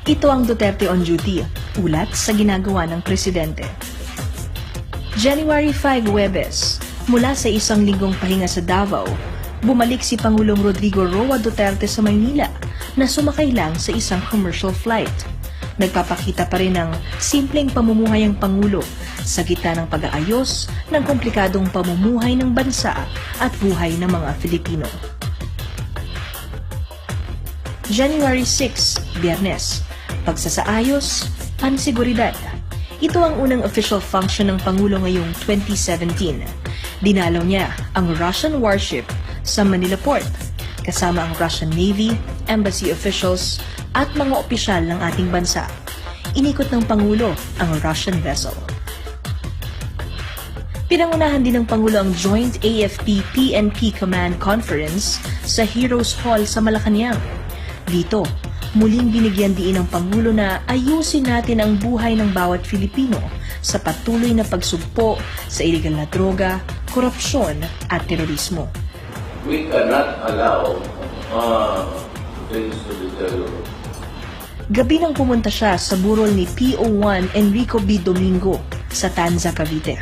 Ito ang Duterte on duty, ulat sa ginagawa ng presidente. January 5, Huwebes, mula sa isang linggong pahinga sa Davao, bumalik si Pangulong Rodrigo Roa Duterte sa Maynila na sumakay lang sa isang commercial flight. Nagpapakita pa rin ng simpleng pamumuhay ang Pangulo sa gitna ng pag-aayos ng komplikadong pamumuhay ng bansa at buhay ng mga Filipino. January 6, Biyernes, pagsasaayos, pansiguridad. Ito ang unang official function ng Pangulo ngayong 2017. Dinalaw niya ang Russian warship sa Manila Port, kasama ang Russian Navy, embassy officials at mga opisyal ng ating bansa. Inikot ng Pangulo ang Russian vessel. Pinangunahan din ng Pangulo ang Joint AFP-PNP Command Conference sa Heroes Hall sa Malacanang. Dito, muling binigyan diin ng Pangulo na ayusin natin ang buhay ng bawat Filipino sa patuloy na pagsugpo sa iligal na droga, korupsyon at terorismo. We cannot allow things to deteriorate. Gabi nang pumunta siya sa burol ni PO1 Enrico B. Domingo sa Tanza, Cavite.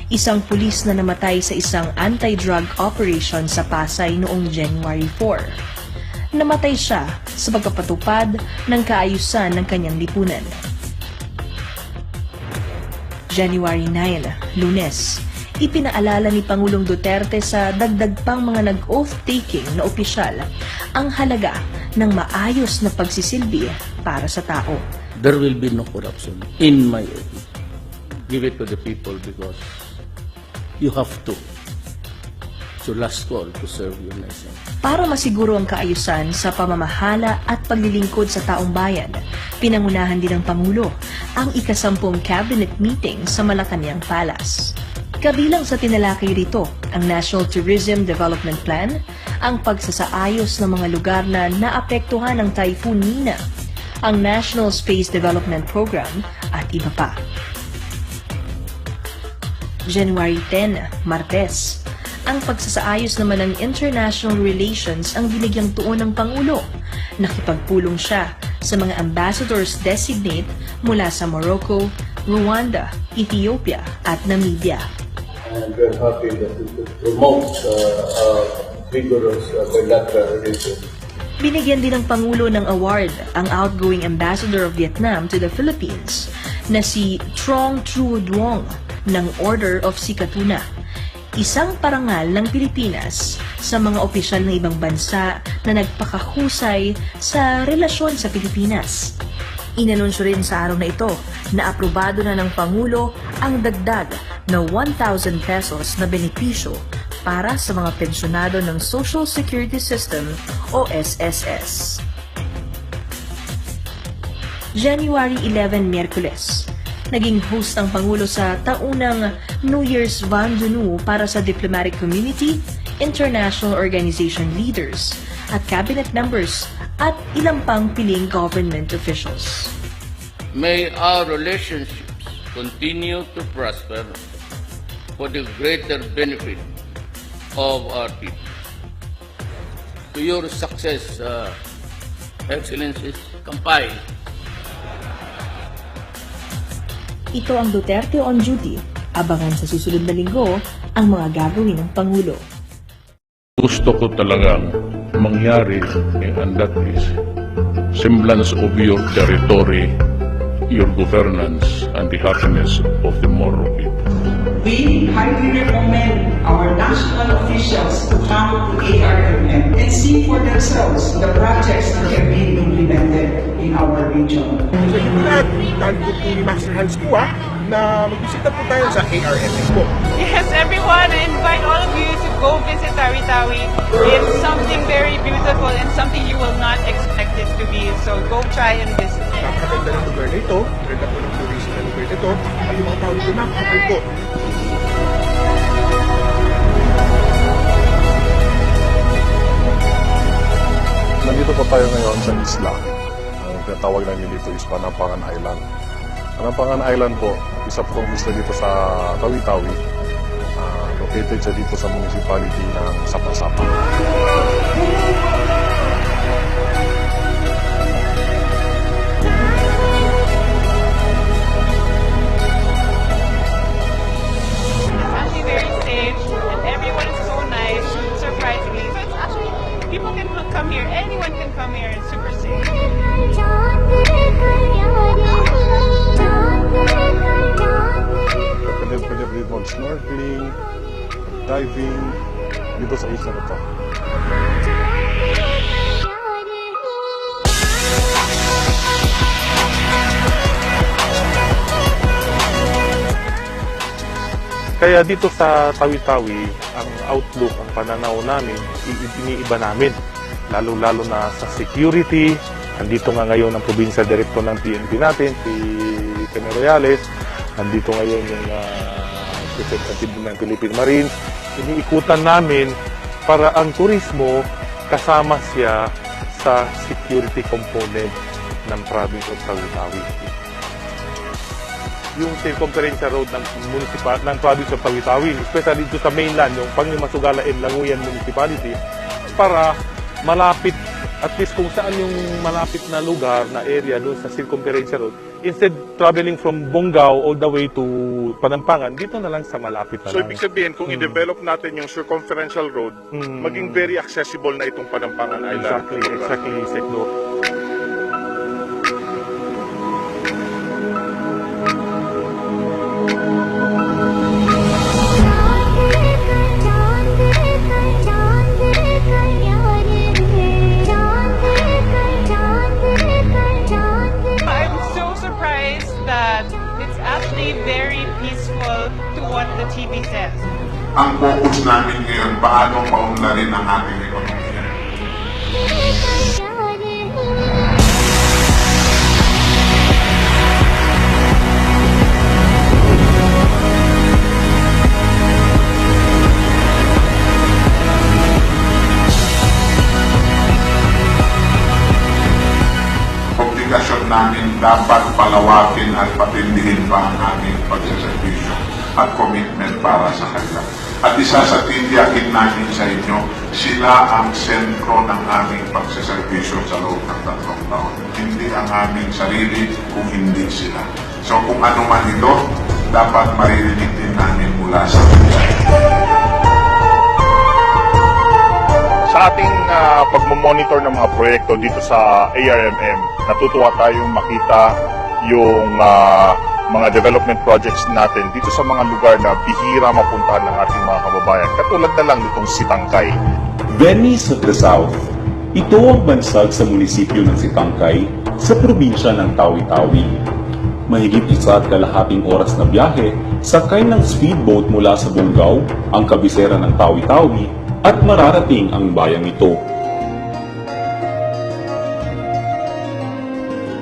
Isang pulis na namatay sa isang anti-drug operation sa Pasay noong January 4. Namatay siya sa pagpapatupad ng kaayusan ng kanyang lipunan. January 9, Lunes, ipinaalala ni Pangulong Duterte sa dagdag pang mga nag-oath-taking na opisyal ang halaga ng maayos na pagsisilbi para sa tao. There will be no corruption in my opinion. Give it to the people because you have to. So last call to serve your nation. Para masiguro ang kaayusan sa pamamahala at paglilingkod sa taong bayan, pinangunahan din ng Pangulo ang ika-10 cabinet meeting sa Malacanang Palace. Kabilang sa tinalakay rito ang National Tourism Development Plan, ang pagsasaayos ng mga lugar na naapektuhan ng Typhoon Nina, ang National Space Development Program at iba pa. January 10, Martes, ang pagsasaayos naman ng international relations ang binigyang tuon ng Pangulo. Nakipagpulong siya sa mga ambassadors designate mula sa Morocco, Rwanda, Ethiopia at Namibia. And we're happy that we could promote vigorous bilateral relations. Binigyan din ng Pangulo ng award ang outgoing ambassador of Vietnam to the Philippines na si Trong Tru Duong ng Order of Sikatuna. Isang parangal ng Pilipinas sa mga opisyal ng ibang bansa na nagpakahusay sa relasyon sa Pilipinas. Inanunsyo rin sa araw na ito na aprobado na ng Pangulo ang dagdag na 1,000 pesos na benepisyo para sa mga pensyonado ng Social Security System o SSS. January 11, Miyerkules, naging host ang Pangulo sa taunang New Year's Vandunu para sa diplomatic community, international organization leaders, at cabinet members at ilang pang piling government officials. May our relationships continue to prosper for the greater benefit of our people. To your success, Excellencies, Kampay. Ito ang Duterte on duty. Abangan sa susunod na linggo ang mga gagawin ng Pangulo. Gusto ko talagang mangyari, and that is semblance of your territory, your governance, and the happiness of the Moro people. We highly recommend our national officials to come to ARMM and see for themselves the projects that have been implemented in our region. So yung lahat, tago po ni Master Hans po na magbisita po tayo sa ARMM po. Yes, everyone, I invite all of you to go visit Tawi-Tawi. It's something very beautiful and something you will not expect it to be. So go try and visit. Napakaganda ng lugar na ito, ganda po ng tourism na lugar na ito, at yung mga tao dito napakapal po. Nandito po tayo ngayon sa isla. Ang tinatawag namin dito is Panampangan Island. Panampangan Island po, isa po ang isla dito sa Tawi-Tawi. Located siya dito sa municipality ng Sapasapa. People can come here. Anyone can come here. It's super safe. Pwede dito mag-snorkeling, diving, dito sa isla na to. Kaya dito sa Tawi-Tawi, ang outlook, ang pananaw namin, iniiba namin. Lalo-lalo na sa security. Andito nga ngayon ang provincial director ng PNP natin, si Ken Royales. Andito ngayon yung representative ng Philippine Marines. Iniikutan namin para ang turismo kasama siya sa security component ng province of Tawi-Tawi. Yung circumference road ng province of Tawi-Tawi, especially dito sa mainland, yung Pangilimasugala and Languyan Municipality, para malapit, at least kung saan yung malapit na lugar, na area doon sa circumference road, instead traveling from Bongao all the way to Panampangan, dito na lang sa malapit na So, lang. ibig sabihin, kung i-develop natin yung circumferential road, maging very accessible na itong Panampangan Island. Exactly, Sekno. I'm so surprised that it's actually very peaceful to what the TV says. Ang focus namin ngayon, paano maunlarin ang ating ekonomiya. Obligasyon namin dapat palawakin at patindihin pa ang aming pagsaservisyo at commitment para sa kanila. At isa sa titiyakin namin sa inyo, sila ang sentro ng aming pagsaservisyo sa loob ng 3 taon. Hindi ang aming sarili kung hindi sila. So kung ano man ito, dapat maririnig din namin mula sa kanila. Sa ating pagmamonitor ng mga proyekto dito sa ARMM, natutuwa tayong makita yung mga development projects natin dito sa mga lugar na bihira mapuntahan ng ating mga kababayan. Katulad na lang nitong Sitangkay. Venice of the South. Ito ang bansag sa munisipyo ng Sitangkay sa probinsya ng Tawi-Tawi. Mahigit 1.5 oras na biyahe, sakay ng speedboat mula sa Bongao, ang kabisera ng Tawi-Tawi, at mararating ang bayang ito.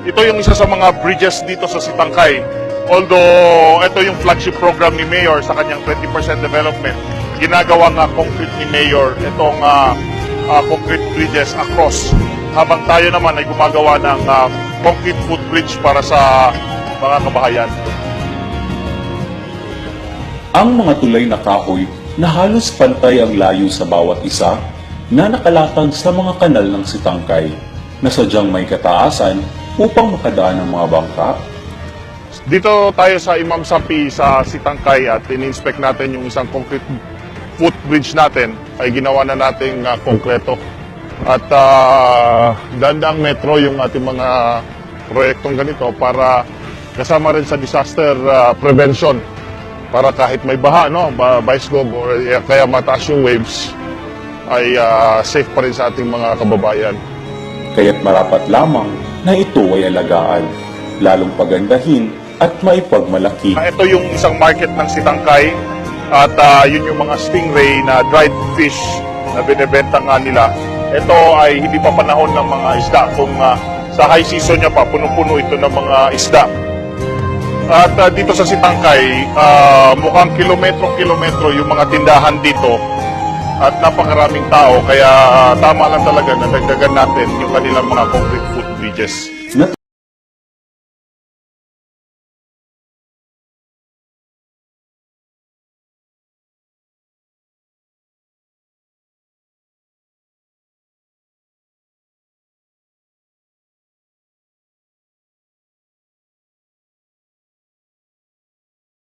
Ito yung isa sa mga bridges dito sa Sitangkay. Although ito yung flagship program ni Mayor sa kanyang 20% development, ginagawa nga concrete ni Mayor itong concrete bridges across. Habang tayo naman ay gumagawa ng concrete footbridge para sa mga kabahayan. Ang mga tulay na kahoy na halos pantay ang layo sa bawat isa na nakalatag sa mga kanal ng Sitangkay na sadyang may kataasan upang makadaan ng mga bangka. Dito tayo sa Imam Sapi sa Sitangkay at in-inspect natin yung isang concrete footbridge natin ay ginawa na nating konkreto. At dandang metro yung ating mga proyektong ganito para kasama rin sa disaster prevention. Para kahit may baha, no, bicegob or kaya mataas yung waves, ay safe pa rin sa ating mga kababayan. Kaya't marapat lamang na ito ay alagaan, lalong pagandahin at maipagmalaki. Ito yung isang market ng Sitangkay at yun yung mga stingray na dried fish na binibenta nga nila. Ito ay hindi pa panahon ng mga isda. Kung sa high season niya pa, puno-puno ito ng mga isda. At dito sa Sitangkay, mukhang kilometro-kilometro yung mga tindahan dito at napakaraming tao. Kaya tama lang talaga na dagdagan natin yung kanilang mga concrete footbridges.